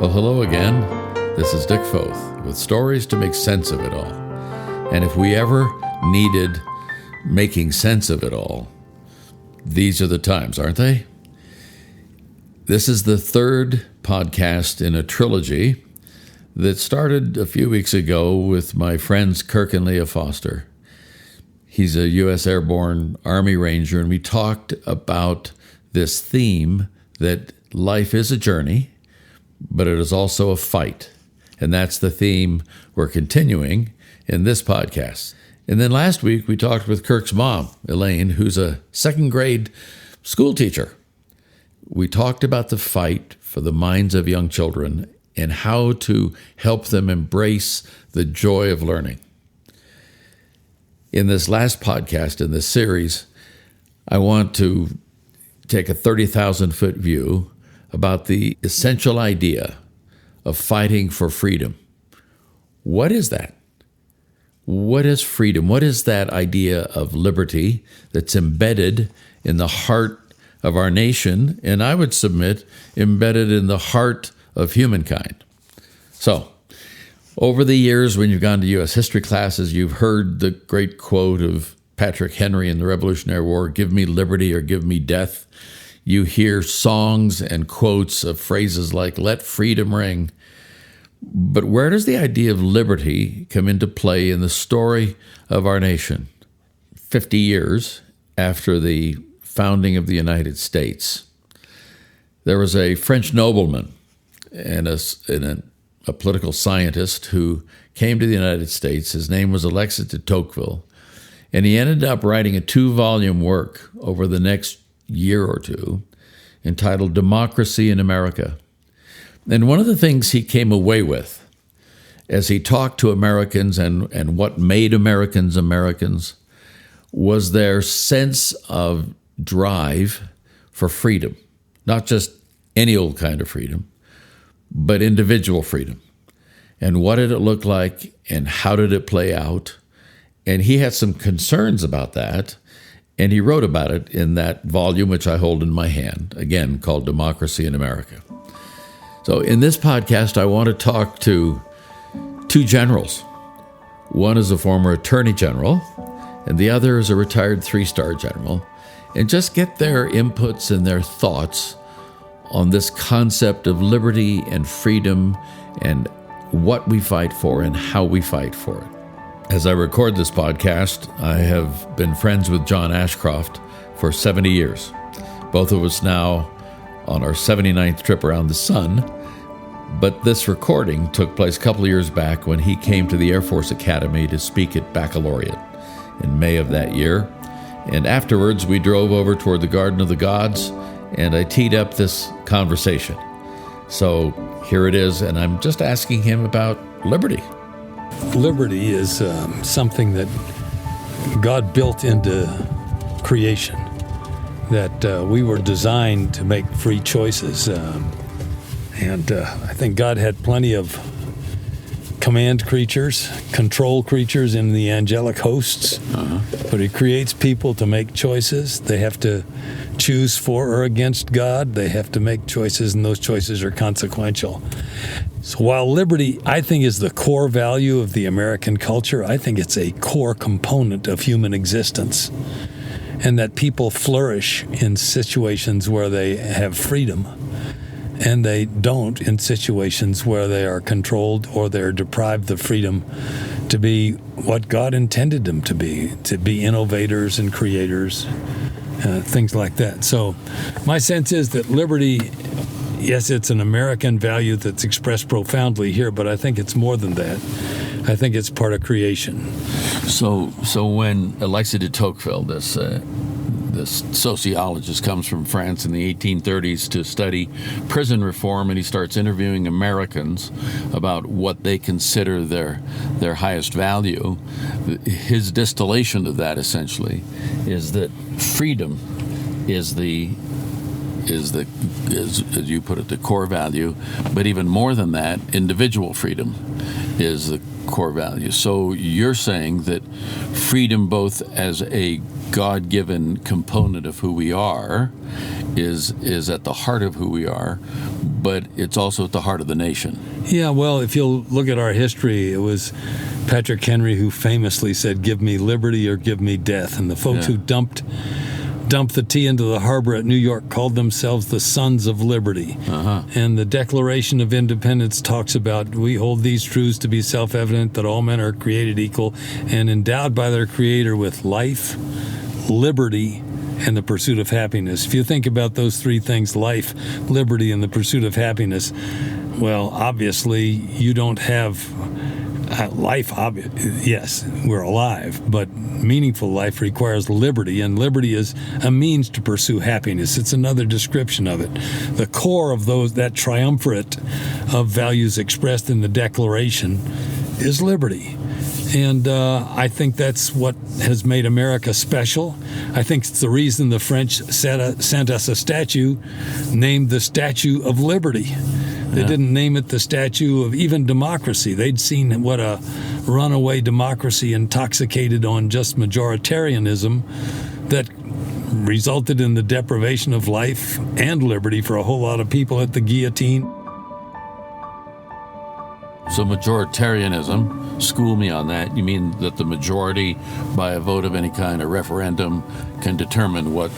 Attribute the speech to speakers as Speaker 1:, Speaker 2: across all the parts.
Speaker 1: Well, hello again. This is Dick Foth with stories to make sense of it all. And if we ever needed making sense of it all, these are the times, aren't they? This is the third podcast in a trilogy that started a few weeks ago with my friends Kirk and Leah Foster. He's a U.S. Airborne Army Ranger, and we talked about this theme that life is a journey, but it is also a fight. And that's the theme we're continuing in this podcast. And then last week, we talked with Kirk's mom, Elaine, who's a second grade school teacher. We talked about the fight for the minds of young children and how to help them embrace the joy of learning. In this last podcast in this series, I want to take a 30,000-foot view about the essential idea of fighting for freedom. What is that? What is freedom? What is that idea of liberty that's embedded in the heart of our nation, and I would submit embedded in the heart of humankind? So, over the years, when you've gone to U.S. history classes, you've heard the great quote of Patrick Henry in the Revolutionary War, "Give me liberty or give me death." You hear songs and quotes of phrases like, "Let freedom ring." But where does the idea of liberty come into play in the story of our nation? 50 years after the founding of the United States, there was a French nobleman and a political scientist who came to the United States. His name was Alexis de Tocqueville, and he ended up writing a 2-volume work over the next year or two entitled Democracy in America. And one of the things he came away with as he talked to Americans and what made Americans Americans was their sense of drive for freedom, not just any old kind of freedom, but individual freedom. And what did it look like and how did it play out? And he had some concerns about that, and he wrote about it in that volume, which I hold in my hand, again, called Democracy in America. So in this podcast, I want to talk to two generals. One is a former attorney general, and the other is a retired 3-star general, and just get their inputs and their thoughts on this concept of liberty and freedom and what we fight for and how we fight for it. As I record this podcast, I have been friends with John Ashcroft for 70 years. Both of us now on our 79th trip around the sun. But this recording took place a couple of years back when he came to the Air Force Academy to speak at Baccalaureate in May of that year. And afterwards, we drove over toward the Garden of the Gods, and I teed up this conversation. So here it is, and I'm just asking him about liberty.
Speaker 2: Liberty is something that God built into creation, that we were designed to make free choices. And I think God had plenty of command creatures, control creatures in the angelic hosts. But he creates people to make choices. They have to choose for or against God. They have to make choices, and those choices are consequential. So while liberty, I think, is the core value of the American culture, I think it's a core component of human existence. And that people flourish in situations where they have freedom, and they don't in situations where they are controlled or they're deprived of freedom to be what God intended them to be innovators and creators, things like that. So my sense is that liberty, yes, it's an American value that's expressed profoundly here, but I think it's more than that. I think it's part of creation.
Speaker 1: So when Alexis de Tocqueville, this sociologist, comes from France in the 1830s to study prison reform, and he starts interviewing Americans about what they consider their highest value, his distillation of that essentially is that freedom is as you put it, the core value, but even more than that, individual freedom is the core value. So you're saying that freedom, both as a God-given component of who we are, is at the heart of who we are, but it's also at the heart of the nation.
Speaker 2: Yeah, well, if you'll look at our history, it was Patrick Henry who famously said, "Give me liberty or give me death." And the folks who dumped the tea into the harbor at New York called themselves the Sons of Liberty. And the Declaration of Independence talks about, "We hold these truths to be self-evident, that all men are created equal and endowed by their Creator with life, liberty, and the pursuit of happiness." If you think about those three things, life, liberty, and the pursuit of happiness, well, obviously you don't have life. Yes, we're alive, but meaningful life requires liberty, and liberty is a means to pursue happiness. It's another description of it. The core of that triumvirate of values expressed in the Declaration is liberty. And I think that's what has made America special. I think it's the reason the French sent us a statue named the Statue of Liberty. They didn't name it the Statue of even democracy. They'd seen what a runaway democracy intoxicated on just majoritarianism that resulted in the deprivation of life and liberty for a whole lot of people at the guillotine.
Speaker 1: So majoritarianism, school me on that. You mean that the majority, by a vote of any kind, a referendum, can determine what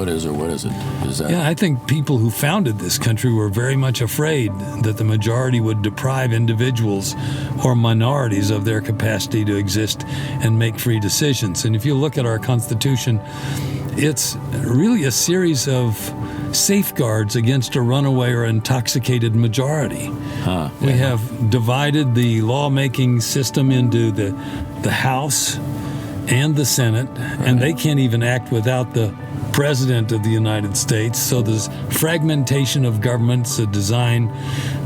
Speaker 1: is or what isn't? Is that?
Speaker 2: Yeah, I think people who founded this country were very much afraid that the majority would deprive individuals or minorities of their capacity to exist and make free decisions. And if you look at our Constitution, it's really a series of safeguards against a runaway or intoxicated majority. We have divided the lawmaking system into the House and the Senate, and they can't even act without the President of the United States. So there's fragmentation of governments designed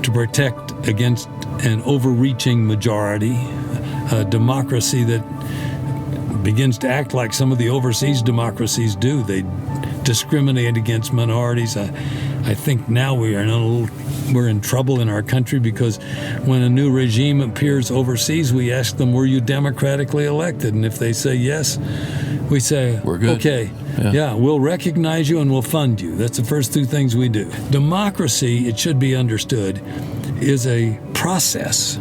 Speaker 2: to protect against an overreaching majority, a democracy that begins to act like some of the overseas democracies do. They discriminate against minorities. I think now we're in trouble in our country because when a new regime appears overseas, we ask them, "Were you democratically elected?" And if they say yes, we say,
Speaker 1: "We're good.
Speaker 2: Okay, yeah, we'll recognize you and we'll fund you." That's the first two things we do. Democracy, it should be understood, is a process.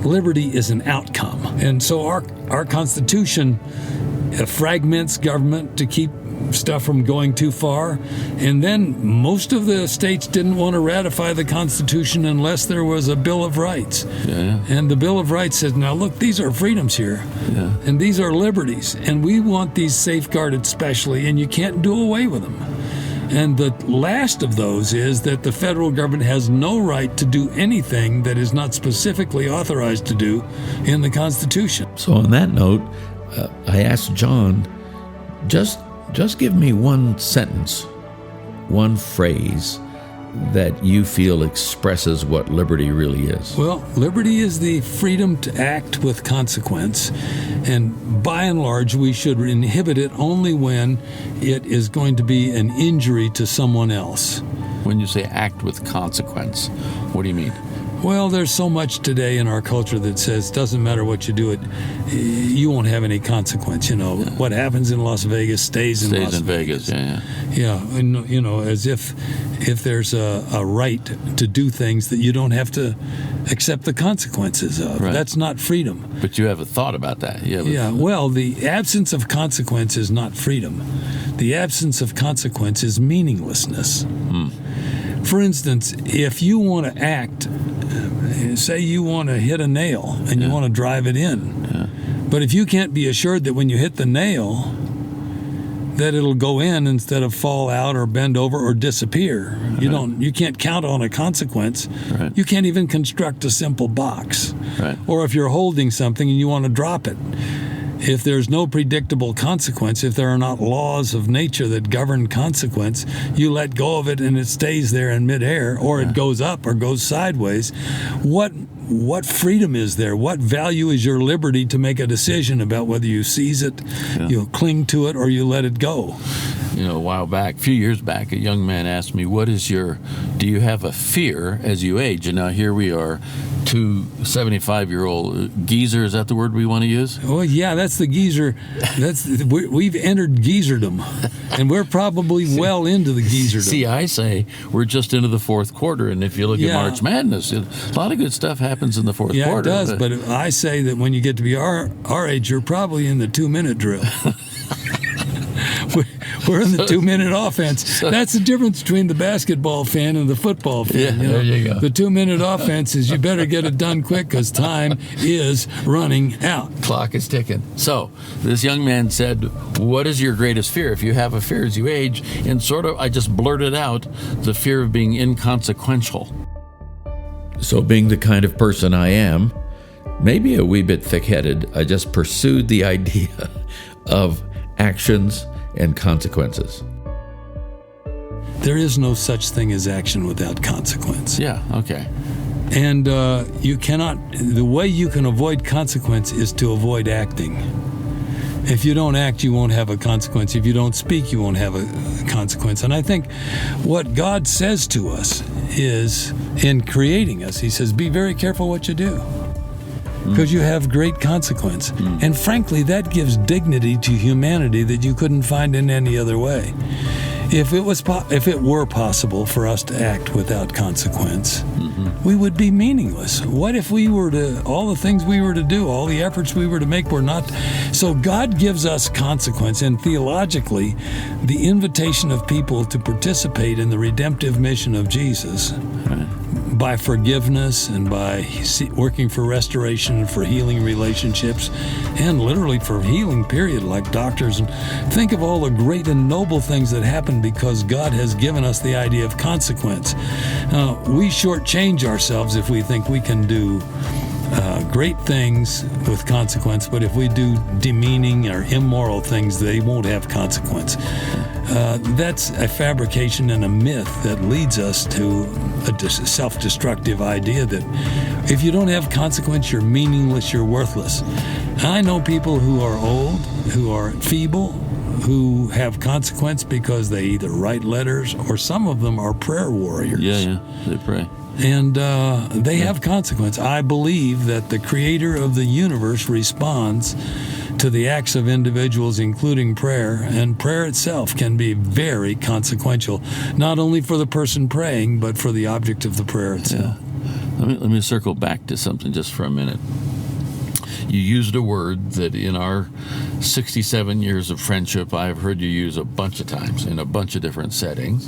Speaker 2: Liberty is an outcome. And so our Constitution fragments government to keep stuff from going too far. And then most of the states didn't want to ratify the Constitution unless there was a Bill of Rights. And the Bill of Rights says, now look, these are freedoms here. And these are liberties. And we want these safeguarded specially, and you can't do away with them. And the last of those is that the federal government has no right to do anything that is not specifically authorized to do in the Constitution.
Speaker 1: So on that note, I asked John, just give me one sentence, one phrase that you feel expresses what liberty really is.
Speaker 2: Well, liberty is the freedom to act with consequence, and by and large, we should inhibit it only when it is going to be an injury to someone else.
Speaker 1: When you say act with consequence, what do you mean?
Speaker 2: Well, there's so much today in our culture that says, doesn't matter what you do, you won't have any consequence. What happens in Las Vegas stays in Las Vegas. Yeah, and, as if there's a right to do things that you don't have to accept the consequences of.
Speaker 1: Right.
Speaker 2: That's not freedom.
Speaker 1: But you have a thought about that.
Speaker 2: Well, the absence of consequence is not freedom. The absence of consequence is meaninglessness. For instance, if you want to act, say you want to hit a nail and you want to drive it in, but if you can't be assured that when you hit the nail that it'll go in instead of fall out or bend over or disappear, you can't count on a consequence. You can't even construct a simple box. Or if you're holding something and you want to drop it, if there's no predictable consequence, if there are not laws of nature that govern consequence, you let go of it and it stays there in midair, or it goes up or goes sideways. What freedom is there? What value is your liberty to make a decision about whether you seize it, you cling to it, or you let it go?
Speaker 1: a while back, a few years back, a young man asked me, do you have a fear as you age? And now here we are, two 75-year-old geezer, is that the word we want to use?
Speaker 2: Oh, yeah, that's the geezer. We've entered geezerdom, and we're probably well into the geezerdom.
Speaker 1: See, I say we're just into the fourth quarter, and if you look at March Madness, a lot of good stuff happens in the fourth quarter.
Speaker 2: Yeah, it does, but I say that when you get to be our age, you're probably in the 2-minute drill. We're in the 2-minute offense. That's the difference between the basketball fan and the football fan.
Speaker 1: Yeah, there you go.
Speaker 2: The 2-minute offense is you better get it done quick because time is running out.
Speaker 1: Clock is ticking. So this young man said, what is your greatest fear? If you have a fear as you age, and I just blurted out the fear of being inconsequential. So being the kind of person I am, maybe a wee bit thick-headed, I just pursued the idea of actions and consequences.
Speaker 2: There is no such thing as action without consequence.
Speaker 1: Yeah, okay.
Speaker 2: And the way you can avoid consequence is to avoid acting. If you don't act, you won't have a consequence. If you don't speak, you won't have a consequence. And I think what God says to us is, in creating us, he says, be very careful what you do, because you have great consequence. And frankly, that gives dignity to humanity that you couldn't find in any other way. If it were possible for us to act without consequence, we would be meaningless. What if all the things we were to do, all the efforts we were to make were not? So God gives us consequence, and theologically, the invitation of people to participate in the redemptive mission of Jesus by forgiveness and by working for restoration and for healing relationships, and literally for healing, period, like doctors. And think of all the great and noble things that happen because God has given us the idea of consequence. We shortchange ourselves if we think we can do great things with consequence, but if we do demeaning or immoral things, they won't have consequence. That's a fabrication and a myth that leads us to a self-destructive idea that if you don't have consequence, you're meaningless, you're worthless. I know people who are old, who are feeble, who have consequence because they either write letters or some of them are prayer warriors.
Speaker 1: Yeah, they pray.
Speaker 2: And they have consequence. I believe that the creator of the universe responds to the acts of individuals, including prayer, and prayer itself can be very consequential, not only for the person praying, but for the object of the prayer itself.
Speaker 1: Yeah. Let me circle back to something just for a minute. You used a word that in our 67 years of friendship, I've heard you use a bunch of times in a bunch of different settings,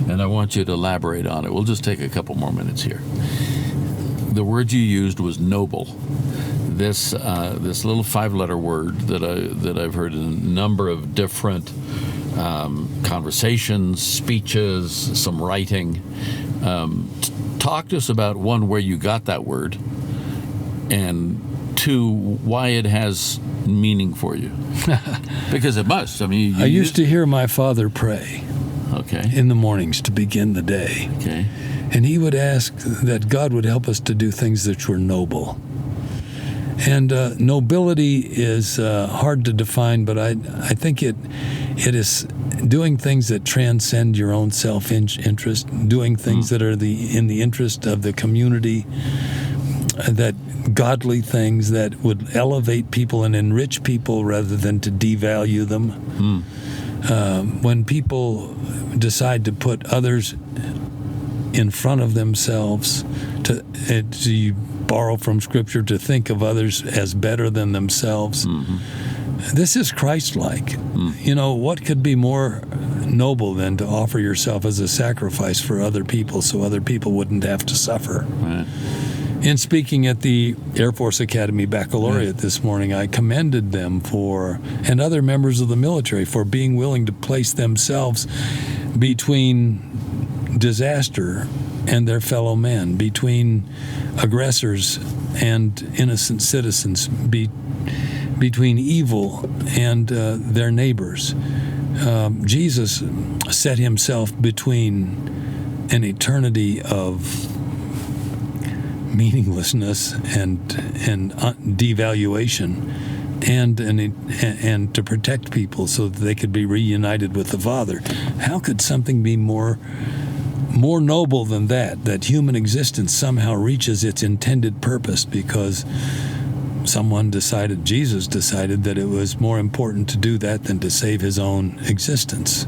Speaker 1: and I want you to elaborate on it. We'll just take a couple more minutes here. The word you used was noble. This little 5-letter word that I've heard in a number of different conversations, speeches, some writing. Talk to us about, one, where you got that word, and 2, why it has meaning for you. Because it must. I mean,
Speaker 2: I used to hear my father pray in the mornings to begin the day.
Speaker 1: Okay.
Speaker 2: And he would ask that God would help us to do things that were noble. And nobility is hard to define, but I think it is doing things that transcend your own self-interest, doing things that are in the interest of the community, that godly things that would elevate people and enrich people rather than to devalue them. When people decide to put others in front of themselves, to borrow from Scripture, to think of others as better than themselves. This is Christ-like. What could be more noble than to offer yourself as a sacrifice for other people so other people wouldn't have to suffer?
Speaker 1: Right.
Speaker 2: In speaking at the Air Force Academy Baccalaureate this morning, I commended them and other members of the military for being willing to place themselves between disaster and their fellow men, between aggressors and innocent citizens, between evil and their neighbors. Jesus set himself between an eternity of meaninglessness and devaluation and to protect people so that they could be reunited with the Father. How could something be more noble than that human existence somehow reaches its intended purpose because Jesus decided that it was more important to do that than to save his own existence.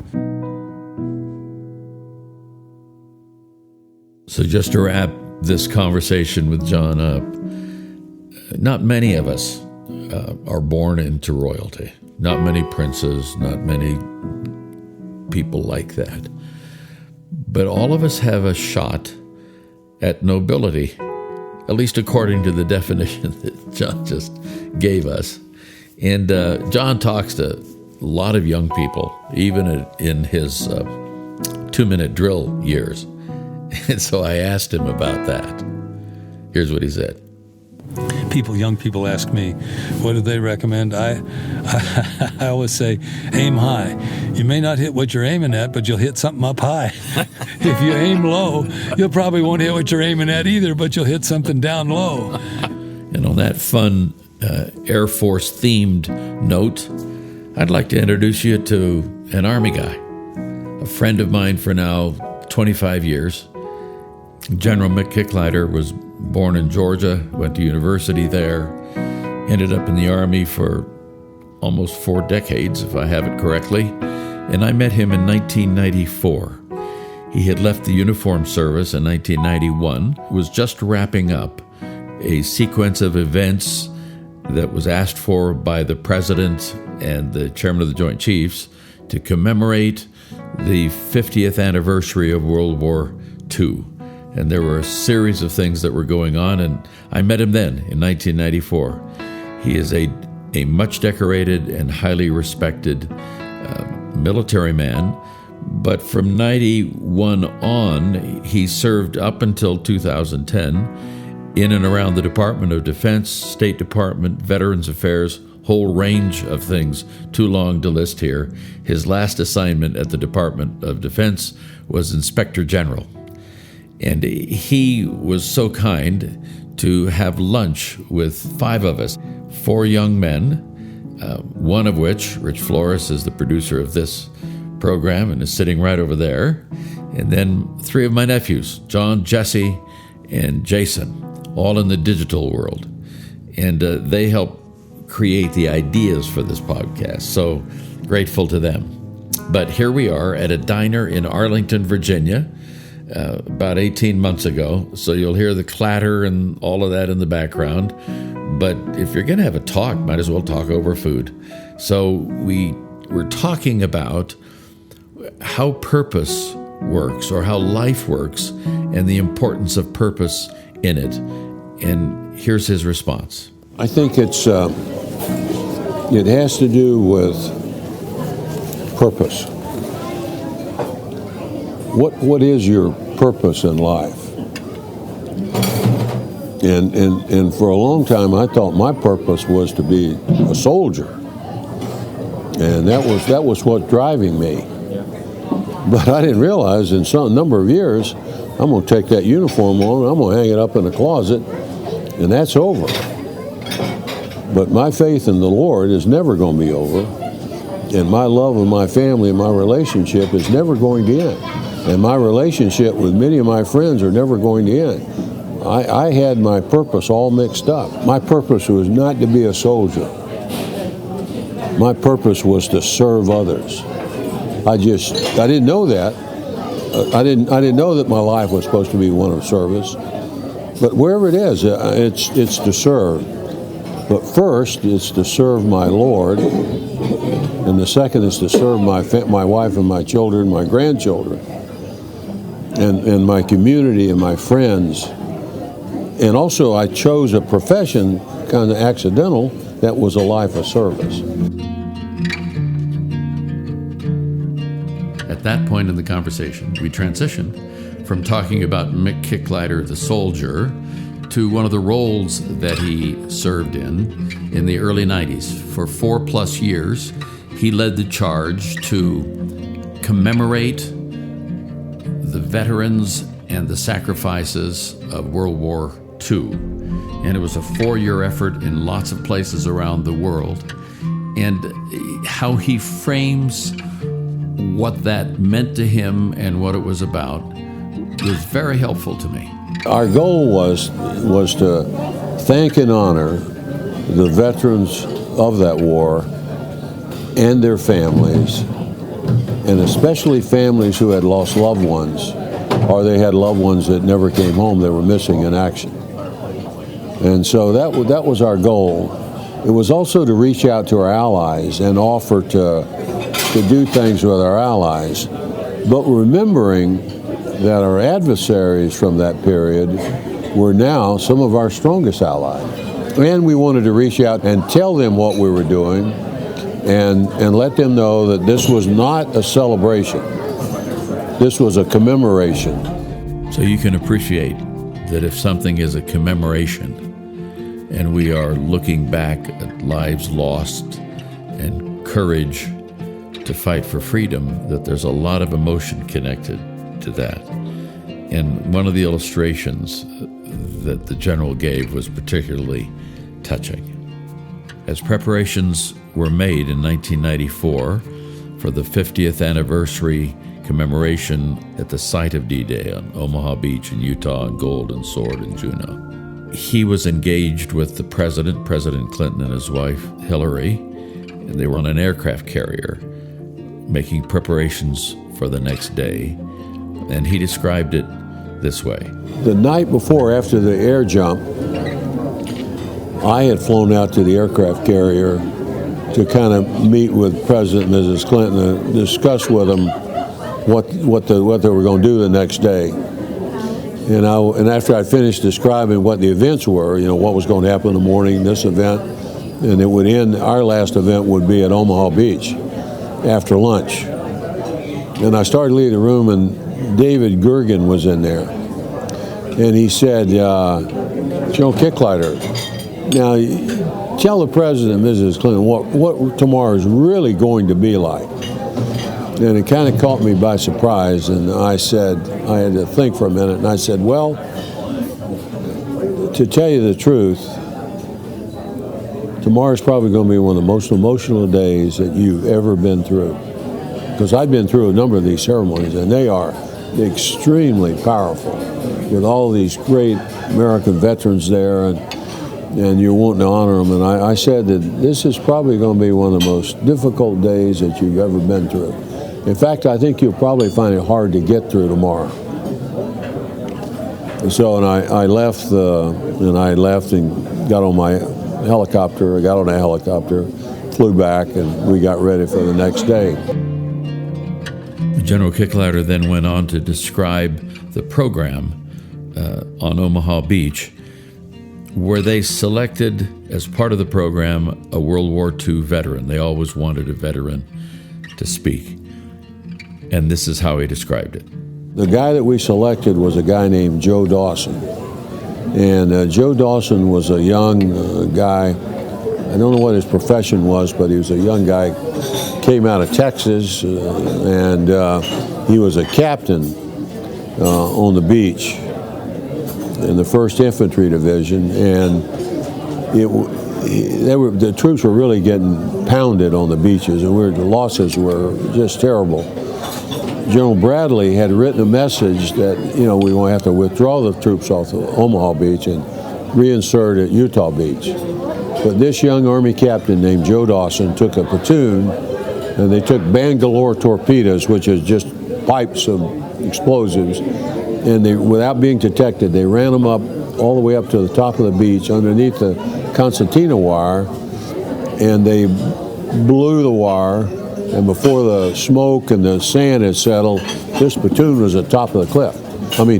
Speaker 1: So just to wrap this conversation with John up, not many of us are born into royalty. Not many princes, not many people like that. But all of us have a shot at nobility, at least according to the definition that John just gave us. And John talks to a lot of young people, even in his 2-minute drill years. And so I asked him about that. Here's what he said.
Speaker 2: Young people ask me, what do they recommend? I always say, aim high. You may not hit what you're aiming at, but you'll hit something up high. If you aim low, you'll probably won't hit what you're aiming at either, but you'll hit something down low.
Speaker 1: And on that fun Air Force-themed note, I'd like to introduce you to an Army guy, a friend of mine for now 25 years. General Mick Kicklighter was born in Georgia, went to university there, ended up in the Army for almost 4 decades, if I have it correctly, and I met him in 1994. He had left the uniform service in 1991, was just wrapping up a sequence of events that was asked for by the President and the Chairman of the Joint Chiefs to commemorate the 50th anniversary of World War II. And there were a series of things that were going on, and I met him then in 1994. He is a much decorated and highly respected military man, but from 91 on, he served up until 2010 in and around the Department of Defense, State Department, Veterans Affairs, whole range of things, too long to list here. His last assignment at the Department of Defense was Inspector General. And he was so kind to have lunch with 5 of us, 4 young men, one of which, Rich Flores, is the producer of this program and is sitting right over there. And then 3 of my nephews, John, Jesse, and Jason, all in the digital world. And they helped create the ideas for this podcast. So grateful to them. But here we are at a diner in Arlington, Virginia, about 18 months ago, so you'll hear the clatter and all of that in the background. But if you're going to have a talk, might as well talk over food. So we're talking about how purpose works, or how life works, and the importance of purpose in it. And here's his response.
Speaker 3: I think it has to do with purpose. What is your purpose in life? And for a long time, I thought my purpose was to be a soldier, and that was what driving me. But I didn't realize in some number of years, I'm going to take that uniform on and I'm going to hang it up in a closet, and that's over. But my faith in the Lord is never going to be over, and my love of my family and my relationship is never going to end. And my relationship with many of my friends are never going to end. I had my purpose all mixed up. My purpose was not to be a soldier. My purpose was to serve others. I didn't know that. I didn't know that my life was supposed to be one of service. But wherever it is, it's to serve. But first, it's to serve my Lord, and the second is to serve my wife and my children, my grandchildren, and my community and my friends. And also, I chose a profession, kind of accidental, that was a life of service.
Speaker 1: At that point in the conversation, we transitioned from talking about Mick Kicklighter, the soldier, to one of the roles that he served in the early 90s. For 4+ years, he led the charge to commemorate the veterans and the sacrifices of World War II. And it was a 4-year effort in lots of places around the world. And how he frames what that meant to him and what it was about was very helpful to me.
Speaker 3: Our goal was to thank and honor the veterans of that war and their families, and especially families who had lost loved ones, or they had loved ones that never came home, they were missing in action. And so that was our goal. It was also to reach out to our allies and offer to do things with our allies, but remembering that our adversaries from that period were now some of our strongest allies. And we wanted to reach out and tell them what we were doing and let them know that this was not a celebration. This was a commemoration.
Speaker 1: So you can appreciate that if something is a commemoration and we are looking back at lives lost and courage to fight for freedom, that there's a lot of emotion connected to that. And one of the illustrations that the general gave was particularly touching. As preparations were made in 1994 for the 50th anniversary commemoration at the site of D-Day on Omaha Beach in Utah, and Gold and Sword in Juneau, he was engaged with the President Clinton and his wife Hillary, and they were on an aircraft carrier making preparations for the next day. And he described it this way.
Speaker 3: The night before, after the air jump, I had flown out to the aircraft carrier to kind of meet with President and Mrs. Clinton and discuss with them what they were going to do the next day. And after I finished describing what the events were, what was going to happen in the morning, this event, and it would end, our last event would be at Omaha Beach after lunch. And I started leaving the room, and David Gergen was in there. And he said, General Kicklighter, now tell the President and Mrs. Clinton what tomorrow is really going to be like. And it kind of caught me by surprise, and I said, I had to think for a minute, and I said, well, to tell you the truth, tomorrow's probably going to be one of the most emotional days that you've ever been through. Because I've been through a number of these ceremonies, and they are extremely powerful, with all these great American veterans there, and you're wanting to honor them. And I said that this is probably going to be one of the most difficult days that you've ever been through. In fact, I think you'll probably find it hard to get through tomorrow. And so, I left and got on my helicopter. I got on a helicopter, flew back, and we got ready for the next day.
Speaker 1: General Kicklighter then went on to describe the program on Omaha Beach, where they selected, as part of the program, a World War II veteran. They always wanted a veteran to speak. And this is how he described it.
Speaker 3: The guy that we selected was a guy named Joe Dawson. And Joe Dawson was a young guy. I don't know what his profession was, but he was a young guy. Came out of Texas, and he was a captain on the beach in the 1st Infantry Division. And the troops were really getting pounded on the beaches, and the losses were just terrible. General Bradley had written a message that, we won't have to withdraw the troops off of Omaha Beach and reinsert at Utah Beach. But this young Army captain named Joe Dawson took a platoon, and they took Bangalore torpedoes, which is just pipes of explosives, and they, without being detected, they ran them up all the way up to the top of the beach underneath the concertina wire, and they blew the wire. And before the smoke and the sand had settled, this platoon was at top of the cliff.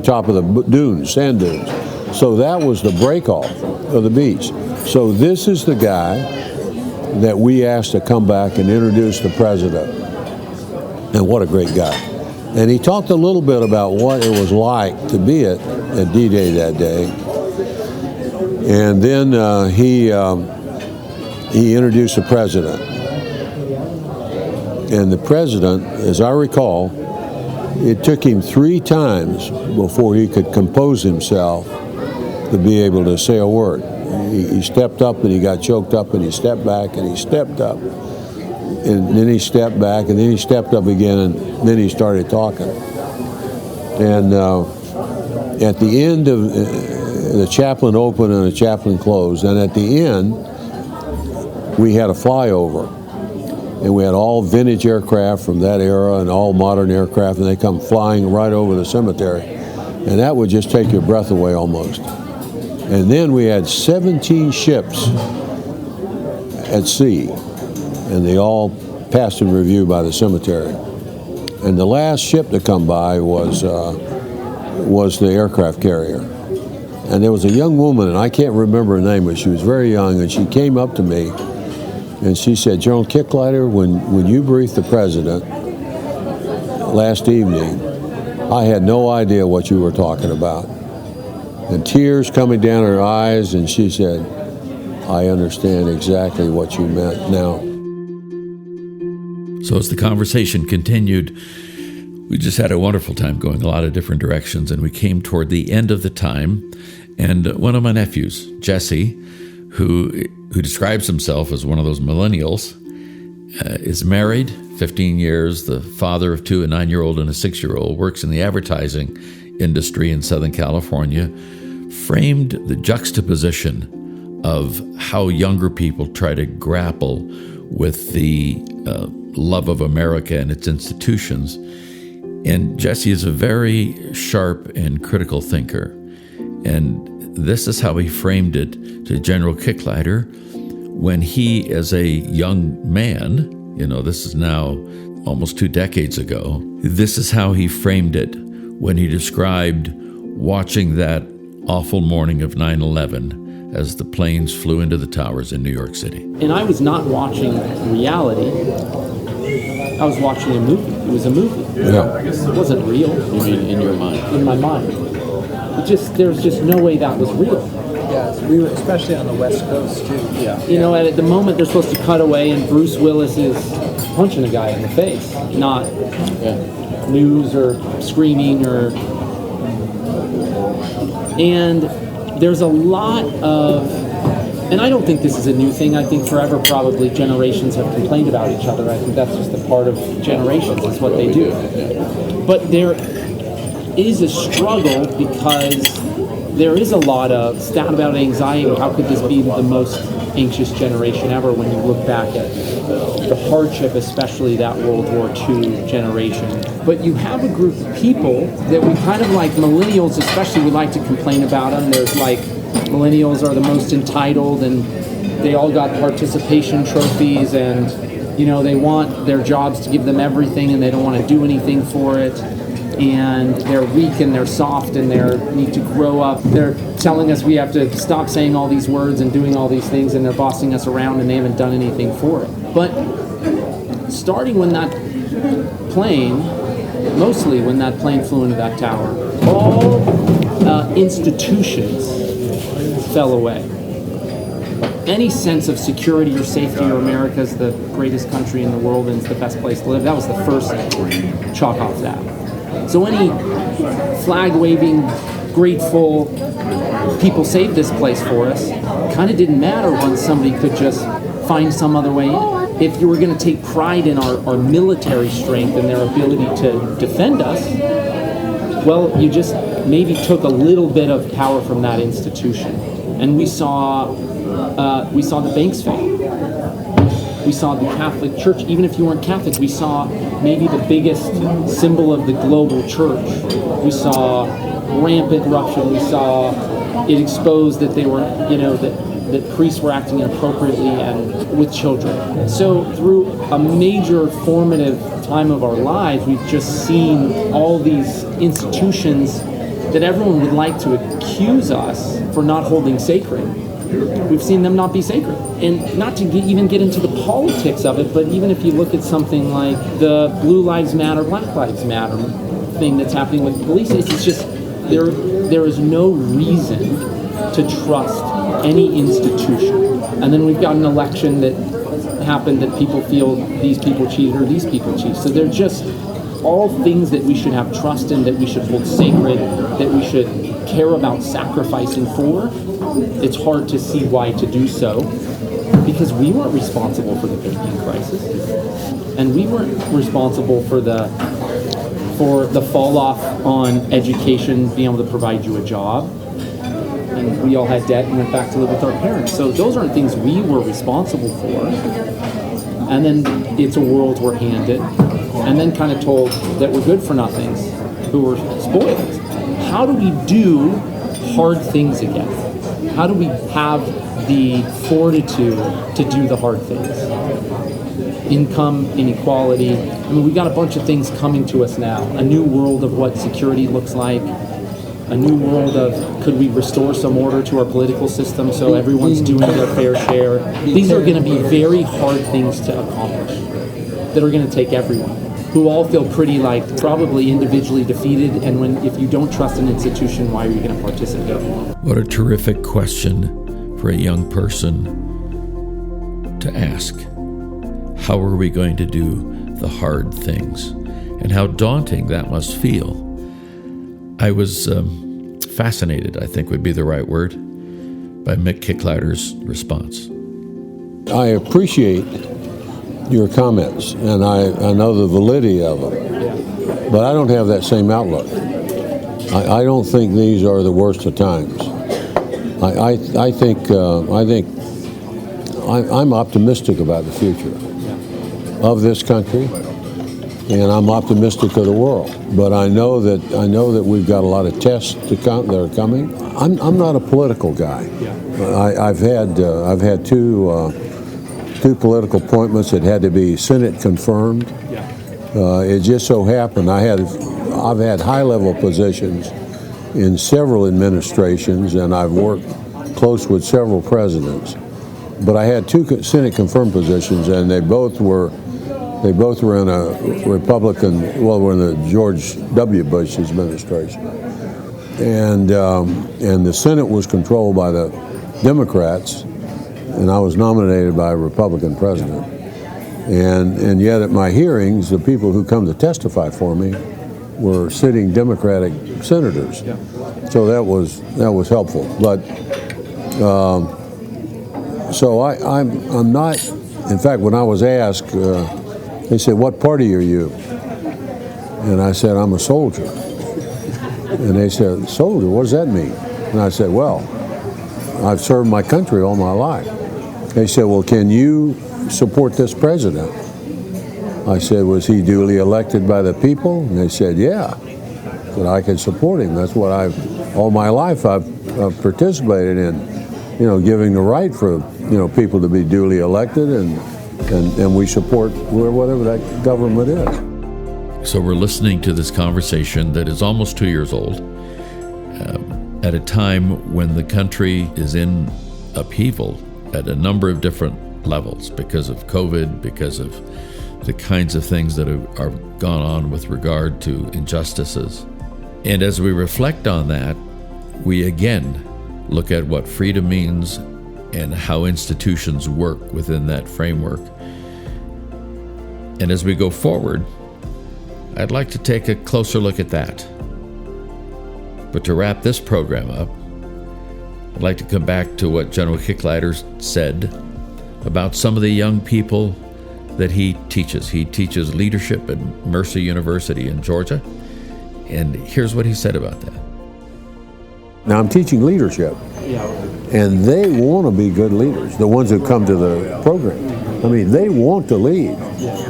Speaker 3: Top of the dunes, sand dunes. So that was the break-off of the beach. So this is the guy that we asked to come back and introduce the president. And what a great guy. And he talked a little bit about what it was like to be at D-Day that day. And then he introduced the president. And the president, as I recall, it took him 3 times before he could compose himself to be able to say a word. He stepped up and he got choked up and he stepped back and he stepped up. And then he stepped back and then he stepped up again and then he started talking. And at the end of the chaplain opened and the chaplain closed, and at the end we had a flyover. And we had all vintage aircraft from that era and all modern aircraft, and they come flying right over the cemetery. And that would just take your breath away almost. And then we had 17 ships at sea, and they all passed in review by the cemetery. And the last ship to come by was the aircraft carrier. And there was a young woman, and I can't remember her name, but she was very young, and she came up to me, and she said, General Kicklighter, when you briefed the president last evening, I had no idea what you were talking about. And tears coming down her eyes, and she said, I understand exactly what you meant now.
Speaker 1: So as the conversation continued, we just had a wonderful time going a lot of different directions, and we came toward the end of the time, and one of my nephews, Jesse, who describes himself as one of those millennials, is married, 15 years, the father of two, a 9-year-old and a 6-year-old, works in the advertising industry in Southern California, framed the juxtaposition of how younger people try to grapple with the love of America and its institutions. And Jesse is a very sharp and critical thinker. And this is how he framed it to General Kicklighter when he, as a young man, this is now almost 2 decades ago, this is how he framed it when he described watching that awful morning of 9/11 as the planes flew into the towers in New York City.
Speaker 4: And I was not watching reality. I was watching a movie. It was a movie.
Speaker 3: Yeah.
Speaker 4: It wasn't real.
Speaker 1: You mean in your mind?
Speaker 4: In my mind. There's just no way that was real.
Speaker 5: Yes, we were, especially on the West Coast too.
Speaker 4: Yeah. At the moment they're supposed to cut away and Bruce Willis is punching a guy in the face, not news or screaming or. And there's a lot of, and I don't think this is a new thing. I think forever probably generations have complained about each other. I think that's just a part of generations. It's what they do. But there is a struggle because there is a lot of stat about anxiety. How could this be the most anxious generation ever when you look back at the hardship, especially that World War II generation. But you have a group of people that we kind of like, millennials especially, we like to complain about them. There's like, millennials are the most entitled and they all got participation trophies and, they want their jobs to give them everything and they don't want to do anything for it. And they're weak and they're soft and they need to grow up. They're telling us we have to stop saying all these words and doing all these things, and they're bossing us around and they haven't done anything for it. But starting when that plane, mostly when that plane flew into that tower, all institutions fell away. Any sense of security or safety or America's the greatest country in the world and it's the best place to live, that was the first chalk off that. So any flag-waving, grateful, people saved this place for us, kind of didn't matter once somebody could just find some other way in. If you were going to take pride in our military strength and their ability to defend us, well, you just maybe took a little bit of power from that institution. And we saw the banks fail. We saw the Catholic Church, even if you weren't Catholic, we saw maybe the biggest symbol of the global church. We saw rampant corruption. We saw it exposed that they were, that priests were acting inappropriately and with children. So through a major formative time of our lives, we've just seen all these institutions that everyone would like to accuse us for not holding sacred. We've seen them not be sacred. And not to even get into the politics of it, but even if you look at something like the Blue Lives Matter, Black Lives Matter thing that's happening with police, it's just, there is no reason to trust any institution. And then we've got an election that happened that people feel these people cheated or these people cheated. So they're just, all things that we should have trust in, that we should hold sacred, that we should care about sacrificing for, it's hard to see why to do so, because we weren't responsible for the banking crisis, and we weren't responsible for the fall off on education, being able to provide you a job. And we all had debt and went back to live with our parents. So those aren't things we were responsible for. And then it's a world we're handed, and then kind of told that we're good for nothings, who were spoiled. How do we do hard things again? How do we have the fortitude to do the hard things? Income inequality. I mean, we got a bunch of things coming to us now. A new world of what security looks like. A new world of, could we restore some order to our political system so everyone's doing their fair share? These are going to be very hard things to accomplish that are going to take everyone, who all feel pretty like probably individually defeated. And if you don't trust an institution, why are you going to participate?
Speaker 1: What a terrific question for a young person to ask. How are we going to do the hard things? And how daunting that must feel. I was fascinated, I think would be the right word, by Mick Kicklider's response.
Speaker 3: I appreciate your comments, and I know the validity of them, but I don't have that same outlook. I don't think these are the worst of times. I think I'm optimistic about the future of this country, and I'm optimistic of the world. But I know that we've got a lot of tests that are coming. I'm not a political guy. I've had two political appointments that had to be Senate confirmed. It just so happened I've had high-level positions in several administrations, and I've worked close with several presidents. But I had two Senate confirmed positions, and they both were in a Republican, were in the George W. Bush administration. And the Senate was controlled by the Democrats, and I was nominated by a Republican president. And yet at my hearings, the people who come to testify for me were sitting Democratic senators. So that was helpful. But so I'm not, in fact, when I was asked, they said, "What party are you?" And I said, "I'm a soldier." And they said, "Soldier, what does that mean?" And I said, "Well, I've served my country all my life." They said, "Well, can you support this president?" I said, "Was he duly elected by the people?" And they said, "Yeah." That I could support him. That's what all my life I've participated in, giving the right for, people to be duly elected, and we support whatever that government is.
Speaker 1: So we're listening to this conversation that is almost 2 years old, at a time when the country is in upheaval at a number of different levels because of COVID, because of the kinds of things that are gone on with regard to injustices. And as we reflect on that, we again look at what freedom means and how institutions work within that framework. And as we go forward, I'd like to take a closer look at that. But to wrap this program up, I'd like to come back to what General Kicklider said about some of the young people that he teaches. He teaches leadership at Mercer University in Georgia. And here's what he said about that.
Speaker 3: Now I'm teaching leadership, and they want to be good leaders, the ones who come to the program. I mean, they want to lead.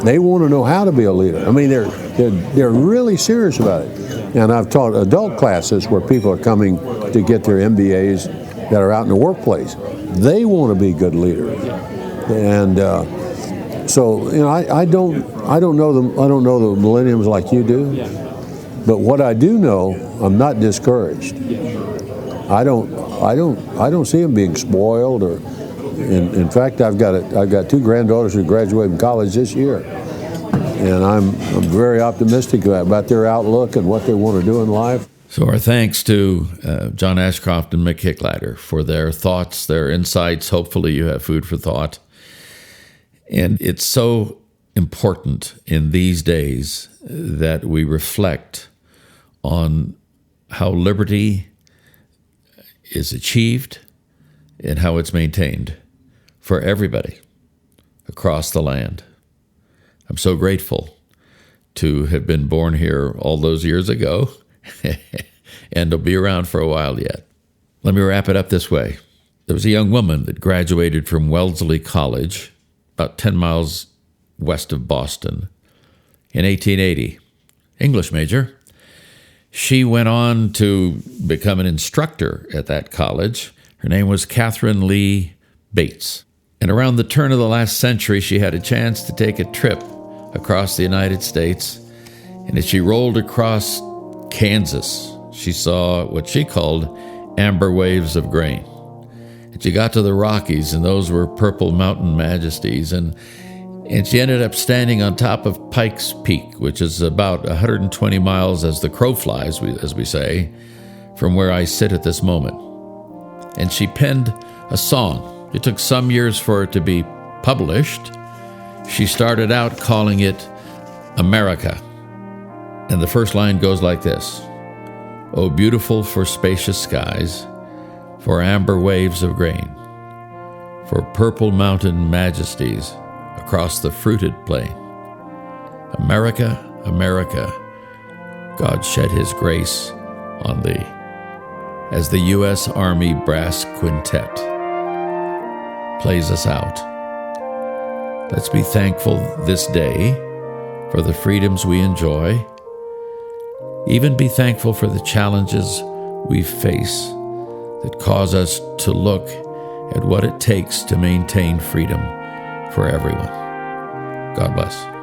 Speaker 3: They want to know how to be a leader. I mean, they're really serious about it. And I've taught adult classes where people are coming to get their MBAs that are out in the workplace. They want to be good leaders. And so, I don't know the millenniums like you do. But what I do know, I'm not discouraged. I don't see them being spoiled, or in fact, I've got two granddaughters who graduate from college this year, and I'm very optimistic about their outlook and what they want to do in life.
Speaker 1: So our thanks to John Ashcroft and Mick Kicklider for their thoughts, their insights. Hopefully you have food for thought. And it's so important in these days that we reflect on how liberty is achieved and how it's maintained for everybody across the land. I'm so grateful to have been born here all those years ago and to be around for a while yet. Let me wrap it up this way. There was a young woman that graduated from Wellesley College, about 10 miles west of Boston, in 1880. English major. She went on to become an instructor at that college. Her name was Catherine Lee Bates. And around the turn of the last century, she had a chance to take a trip across the United States. And as she rolled across Kansas, she saw what she called amber waves of grain. And she got to the Rockies, and those were purple mountain majesties. And she ended up standing on top of Pikes Peak, which is about 120 miles as the crow flies, as we say, from where I sit at this moment. And she penned a song. It took some years for it to be published. She started out calling it America. And the first line goes like this: "Oh, beautiful for spacious skies, for amber waves of grain, for purple mountain majesties across the fruited plain. America, America, God shed his grace on thee," as the U.S. Army Brass Quintet plays us out. Let's be thankful this day for the freedoms we enjoy. Even be thankful for the challenges we face that cause us to look at what it takes to maintain freedom for everyone. God bless.